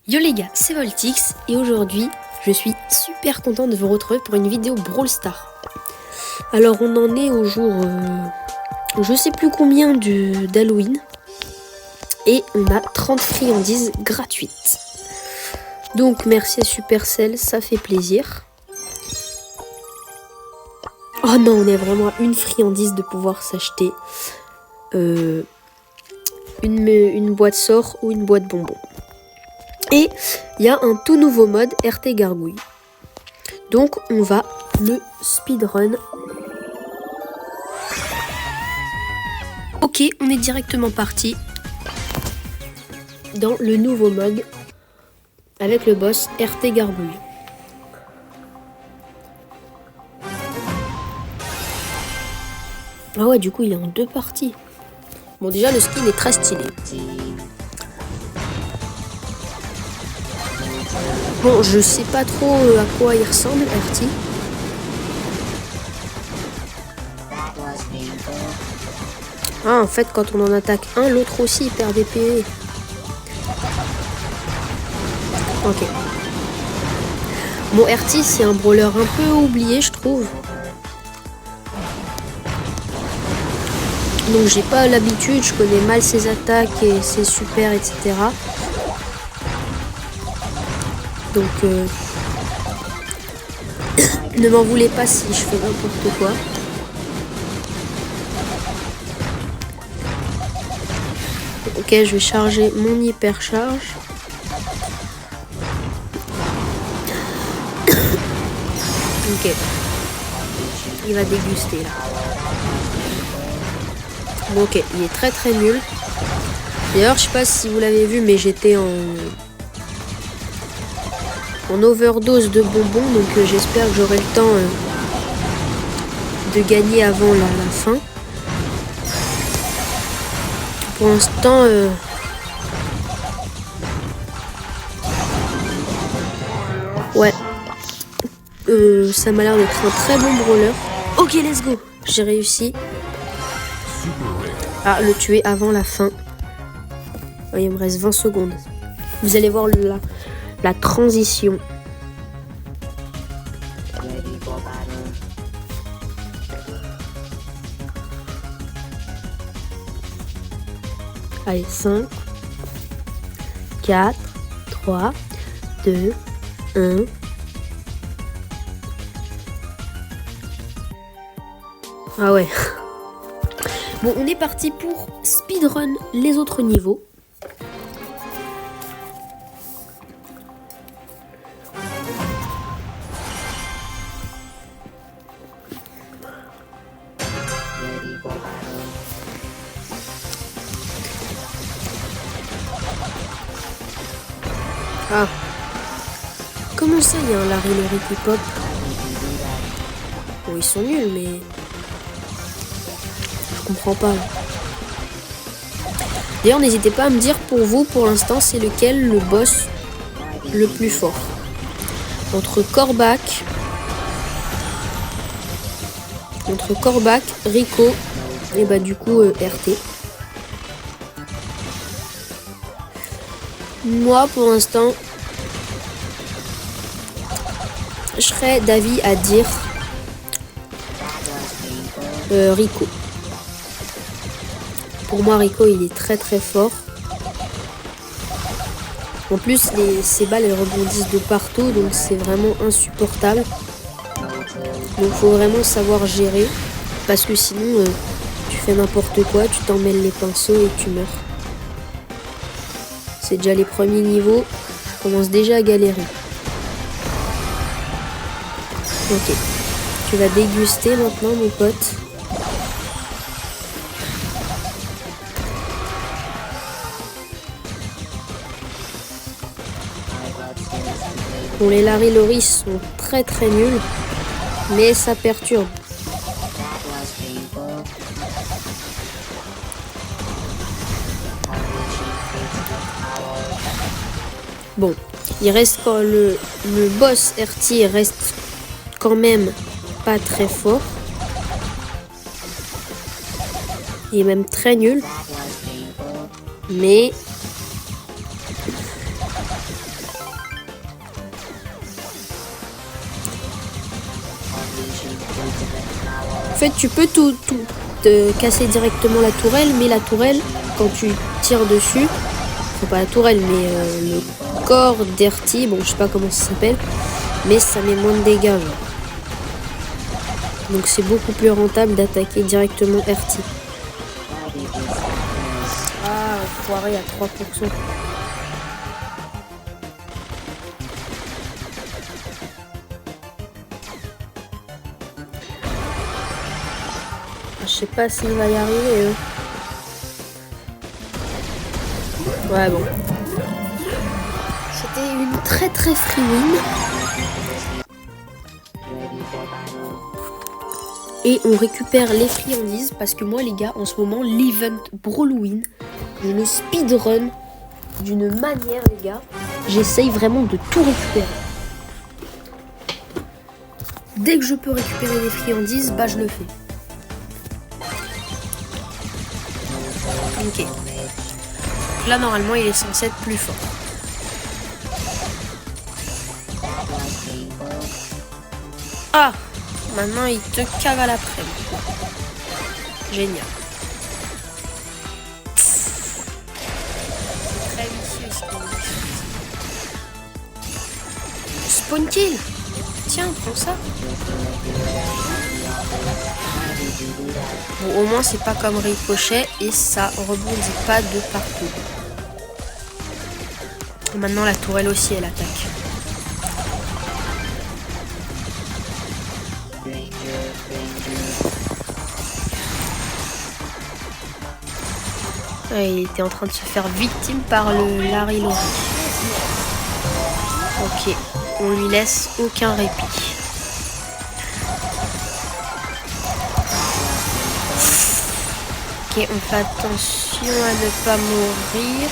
Yo les gars, c'est Voltix et aujourd'hui je suis super content de vous retrouver pour une vidéo Brawl Stars. Alors on en est au jour je sais plus combien d'Halloween et on a 30 friandises gratuites. Donc merci à Supercell, ça fait plaisir. Oh non, on est vraiment à une friandise de pouvoir s'acheter une boîte sort ou une boîte bonbons. Et il y a un tout nouveau mode RT Gargouille. Donc on va le speedrun. Ok, on est directement parti dans le nouveau mode avec le boss RT Gargouille. Ah ouais, du coup il est en deux parties. Bon, déjà le skin est très stylé. Bon, je sais pas trop à quoi il ressemble, RT. Ah, en fait, quand on en attaque un, l'autre aussi il perd des PV. Ok. Bon, RT, c'est un brawler un peu oublié, je trouve. Donc, j'ai pas l'habitude, je connais mal ses attaques et ses super, etc. Donc, ne m'en voulez pas si je fais n'importe quoi. Ok, je vais charger mon hyper charge. Ok. Il va déguster là. Bon, ok, il est très très nul. D'ailleurs, je sais pas si vous l'avez vu, mais j'étais en overdose de bonbons, donc j'espère que j'aurai le temps de gagner avant la fin. Pour l'instant, ouais, ça m'a l'air d'être un très bon brawler. Ok, let's go, j'ai réussi à le tuer avant la fin. Oh, il me reste 20 secondes. Vous allez voir la transition. Allez, 5, 4, 3, 2, 1. Ah ouais. Bon, on est parti pour speedrun les autres niveaux. Ah. Comment ça, il y a un Larry Larry qui pop? Bon, ils sont nuls, mais... je comprends pas. D'ailleurs, n'hésitez pas à me dire pour vous, pour l'instant, c'est lequel le boss le plus fort. Entre Corbac, Rico et bah du coup RT. Moi, pour l'instant, je serais d'avis à dire Rico. Pour moi, Rico, il est très très fort. En plus, ces balles, elles rebondissent de partout, donc c'est vraiment insupportable. Donc, faut vraiment savoir gérer, parce que sinon, tu fais n'importe quoi, tu t'emmêles les pinceaux et tu meurs. C'est déjà les premiers niveaux, je commence déjà à galérer. Ok, tu vas déguster maintenant, mon pote. Bon, les Larry Larry sont très très nuls, mais ça perturbe. Bon, il reste quand le boss RT reste quand même pas très fort. Il est même très nul. Mais En fait, tu peux tout casser directement la tourelle, mais la tourelle, quand tu tires dessus, enfin pas la tourelle, mais le corps d'Erty, bon, je sais pas comment ça s'appelle, mais ça met moins de dégâts. Genre. Donc c'est beaucoup plus rentable d'attaquer directement Erty. Ah, foiré à 3%. Je sais pas s'il va y arriver. Ouais, bon. C'était une très free win. Et on récupère les friandises parce que moi, les gars, en ce moment, l'event Brawlwin, je le speedrun d'une manière, les gars. J'essaye vraiment de tout récupérer. Dès que je peux récupérer les friandises, bah je le fais. Ok. Là, normalement, il est censé être plus fort. Ah! Maintenant, il te cavale après. Génial. C'est très vicieux, ce spawn kill. Tiens, prends ça. Bon, au moins, c'est pas comme Ricochet et ça rebondit pas de partout. Et maintenant, la tourelle aussi, elle attaque. Ouais, il était en train de se faire victime par le Larry Laurie. Ok, on lui laisse aucun répit. Ok, on fait attention à ne pas mourir.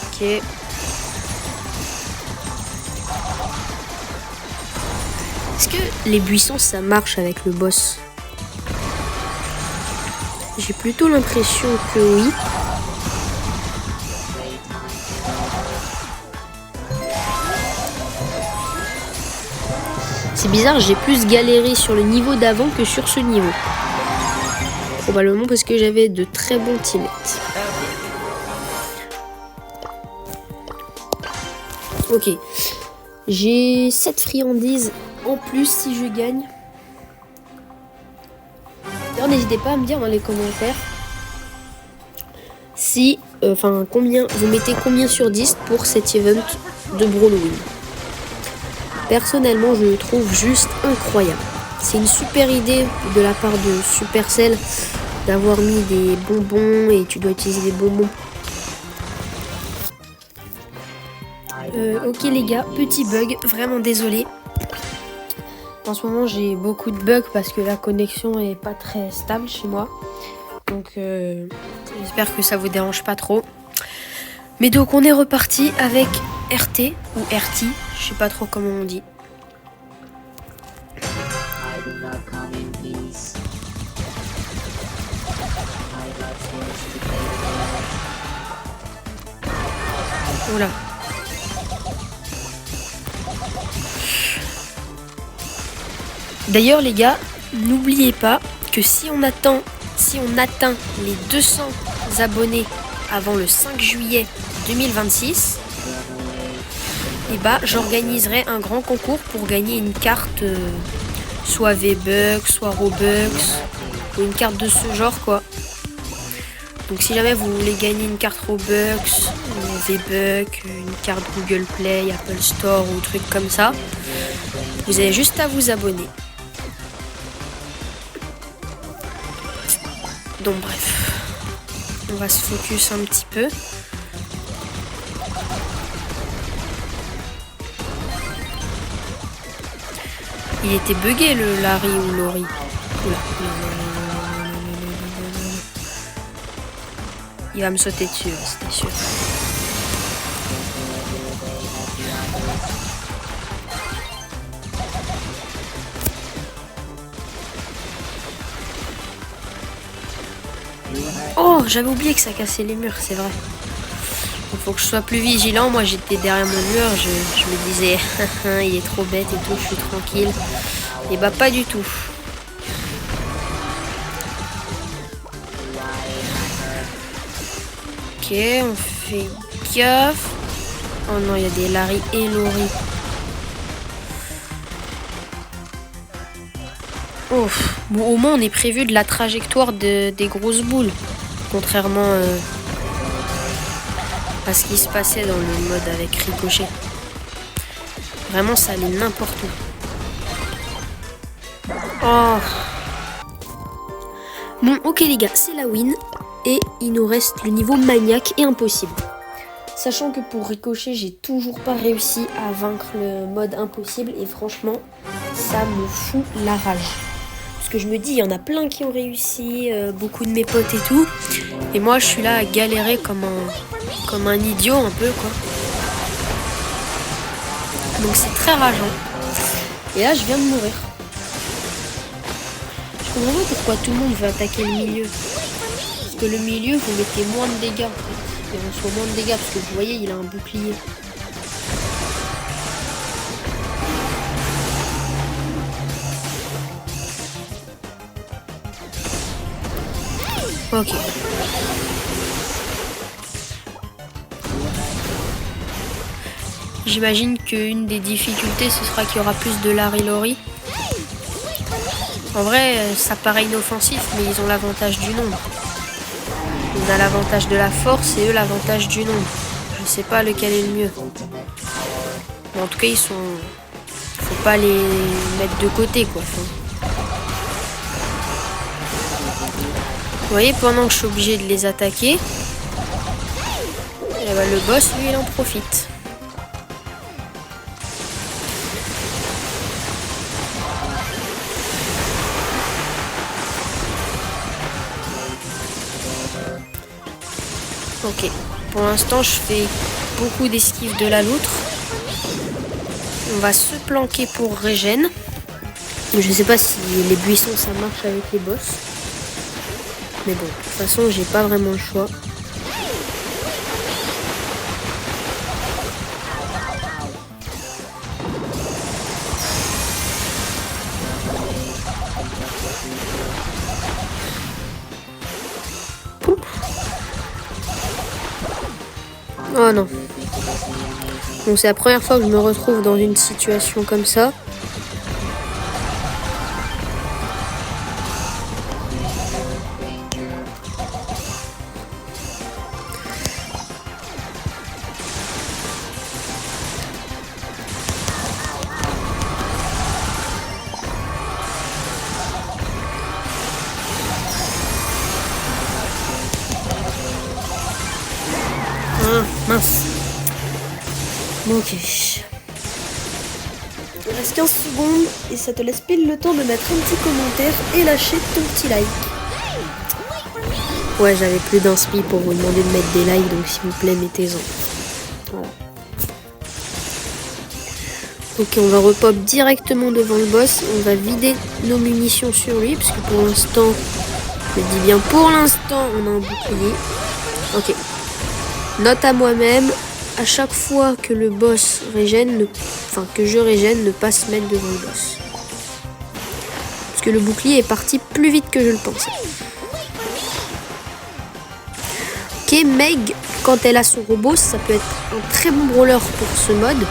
Ok. Est-ce que les buissons ça marche avec le boss? J'ai plutôt l'impression que oui. C'est bizarre, j'ai plus galéré sur le niveau d'avant que sur ce niveau. Probablement parce que j'avais de très bons teammates. Ok. J'ai 7 friandises en plus si je gagne. D'ailleurs, n'hésitez pas à me dire dans les commentaires si, combien vous mettez combien sur 10 pour cet event de Brawlwin. Personnellement, je le trouve juste incroyable. C'est une super idée de la part de Supercell d'avoir mis des bonbons et tu dois utiliser des bonbons. Ok les gars, petit bug, vraiment désolé. En ce moment j'ai beaucoup de bugs parce que la connexion est pas très stable chez moi. Donc j'espère que ça vous dérange pas trop. Mais donc on est reparti avec RT ou RT, je sais pas trop comment on dit. Voilà. D'ailleurs les gars, n'oubliez pas que si on atteint les 200 abonnés avant le 5 juillet 2026, et bah j'organiserai un grand concours pour gagner une carte soit V-Bucks, soit Robux, ou une carte de ce genre quoi. Donc si jamais vous voulez gagner une carte Robux, V-Bucks, une carte Google Play, Apple Store ou truc comme ça, vous avez juste à vous abonner. Donc bref, on va se focus un petit peu. Il était bugué le Larry ou Laurie. Oula. Il va me sauter dessus, c'était sûr. Oh, j'avais oublié que ça cassait les murs, c'est vrai. Il faut que je sois plus vigilant. Moi, j'étais derrière mon mur. Je me disais, il est trop bête et tout, je suis tranquille. Et bah, pas du tout. Ok, on fait gaffe. Oh non, il y a des Larry et Lori. Oh, bon, au moins, on est prévu de la trajectoire des grosses boules. Contrairement à ce qui se passait dans le mode avec Ricochet. Vraiment, ça allait n'importe où. Oh. Bon, ok les gars, c'est la win. Et il nous reste le niveau maniaque et impossible. Sachant que pour Ricochet, j'ai toujours pas réussi à vaincre le mode impossible. Et franchement, ça me fout la rage. Parce que je me dis, il y en a plein qui ont réussi, beaucoup de mes potes et tout. Et moi, je suis là à galérer comme un idiot un peu, quoi. Donc c'est très rageant. Et là, je viens de mourir. Je comprends pas pourquoi tout le monde veut attaquer le milieu. Parce que le milieu, vous mettez moins de dégâts. En fait. Il reçoit moins de dégâts parce que vous voyez, il a un bouclier. Ok. J'imagine qu'une des difficultés, ce sera qu'il y aura plus de Larry Lori. En vrai, ça paraît inoffensif, mais ils ont l'avantage du nombre. On a l'avantage de la force et eux l'avantage du nombre. Je sais pas lequel est le mieux. Mais en tout cas, ils sont... Faut pas les mettre de côté, quoi. Vous voyez, pendant que je suis obligé de les attaquer, et ben, le boss, lui, il en profite. Ok, pour l'instant je fais beaucoup d'esquives de la loutre. On va se planquer pour régène. Je sais pas si les buissons ça marche avec les boss. Mais bon, de toute façon j'ai pas vraiment le choix. Oh non. Bon, c'est la première fois que je me retrouve dans une situation comme ça. Ah, mince. Ok. Il reste 15 secondes et ça te laisse pile le temps de mettre un petit commentaire et lâcher ton petit like. Ouais, j'avais plus d'inspi pour vous demander de mettre des likes, donc s'il vous plaît, mettez-en. Voilà. Ok, on va repop directement devant le boss. On va vider nos munitions sur lui, parce que pour l'instant, je dis bien pour l'instant, on a un bouclier. Ok. Note à moi-même, à chaque fois que le boss régène, que je régène, ne pas se mettre devant le boss. Parce que le bouclier est parti plus vite que je le pensais. Ok, Meg, quand elle a son robot, ça peut être un très bon brawler pour ce mode.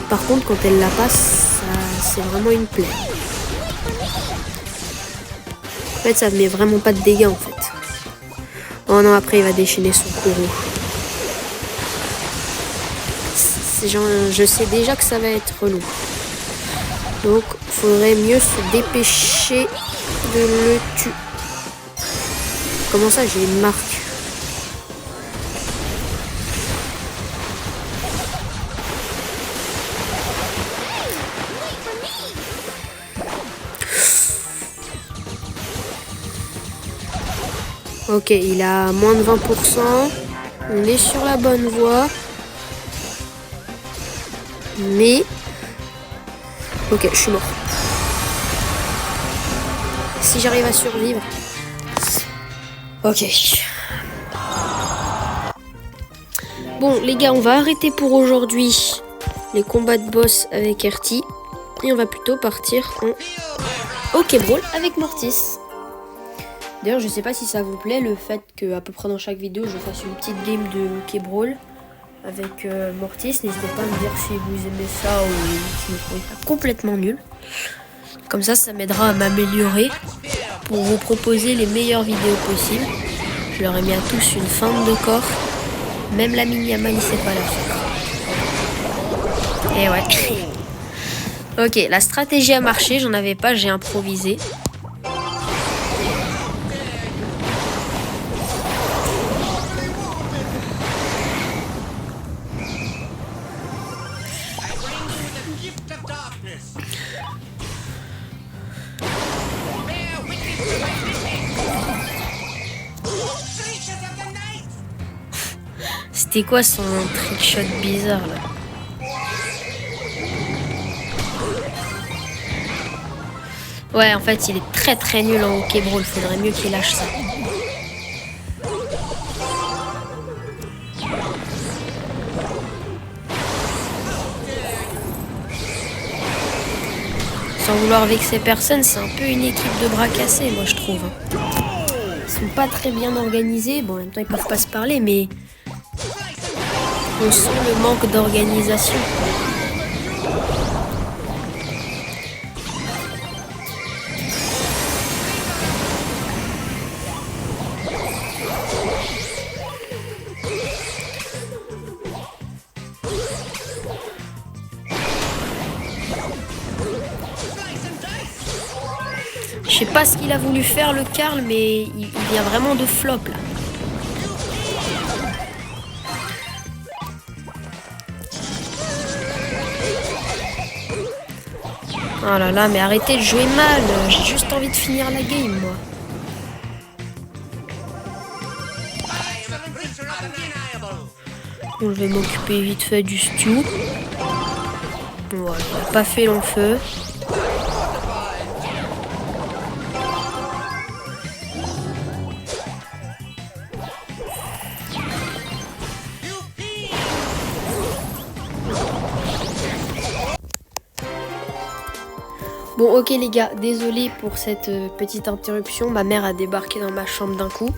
Par contre, quand elle la passe, c'est vraiment une plaie. En fait, ça ne met vraiment pas de dégâts, en fait. Oh non, après, il va déchaîner son courroux. Je sais déjà que ça va être relou. Donc, il faudrait mieux se dépêcher de le tuer. Comment ça, j'ai une marque? Ok, il a moins de 20%. On est sur la bonne voie. Mais... Ok, je suis mort. Si j'arrive à survivre... Ok. Bon les gars, on va arrêter pour aujourd'hui les combats de boss avec RT. Et on va plutôt partir en Hockey Brawl avec Mortis. D'ailleurs, je sais pas si ça vous plaît le fait qu'à peu près dans chaque vidéo, je fasse une petite game de Hockey Brawl avec Mortis. N'hésitez pas à me dire si vous aimez ça ou si vous trouvez ça complètement nul. Comme ça m'aidera à m'améliorer pour vous proposer les meilleures vidéos possibles. Je leur ai mis à tous une feinte de corps. Même la mini-ama, il sait pas la faire. Et ouais. Ok, la stratégie a marché. J'en avais pas, j'ai improvisé. C'était quoi son trickshot bizarre là? Ouais, en fait, il est très nul en Hockey Brawl. Faudrait mieux qu'il lâche ça. Sans vouloir vexer personne, c'est un peu une équipe de bras cassés, moi je trouve. Ils sont pas très bien organisés. Bon, en même temps, ils peuvent pas se parler, mais on sent le manque d'organisation. Je sais pas ce qu'il a voulu faire le Karl, mais il vient vraiment de flop là. Oh là là, mais arrêtez de jouer mal, j'ai juste envie de finir la game moi. Bon, je vais m'occuper vite fait du stew. Voilà, il n'a pas fait long feu. Bon ok les gars, désolé pour cette petite interruption, ma mère a débarqué dans ma chambre d'un coup.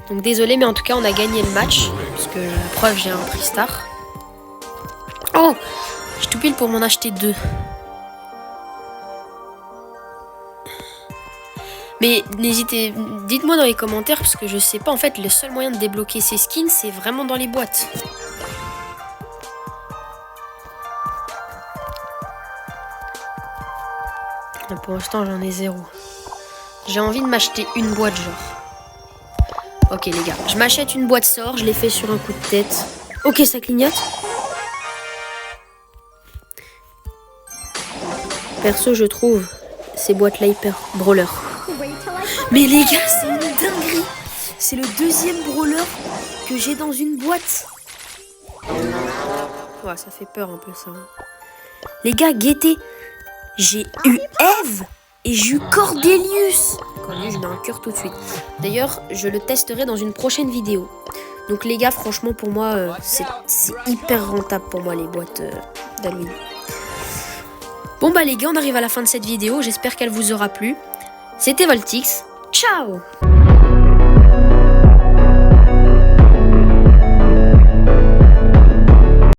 Donc désolé, mais en tout cas on a gagné le match, puisque la preuve j'ai un prix star. Oh, j'ai tout pile pour m'en acheter 2. Mais n'hésitez, dites-moi dans les commentaires, parce que je sais pas, en fait le seul moyen de débloquer ces skins c'est vraiment dans les boîtes. Pour l'instant j'en ai 0. J'ai envie de m'acheter une boîte genre. Ok les gars, je m'achète une boîte sort, je l'ai fait sur un coup de tête. Ok, ça clignote. Perso je trouve ces boîtes là hyper brawler. Mais les gars, c'est une dinguerie. C'est le deuxième brawler que j'ai dans une boîte. Ouais, ça fait peur un peu ça. Les gars, guettez. J'ai eu Eve et j'ai eu Cordelius. Cordelius, je mets un cœur tout de suite. D'ailleurs, je le testerai dans une prochaine vidéo. Donc les gars, franchement, pour moi, c'est hyper rentable pour moi les boîtes d'Halloween. Bon bah les gars, on arrive à la fin de cette vidéo. J'espère qu'elle vous aura plu. C'était Voltix. Ciao!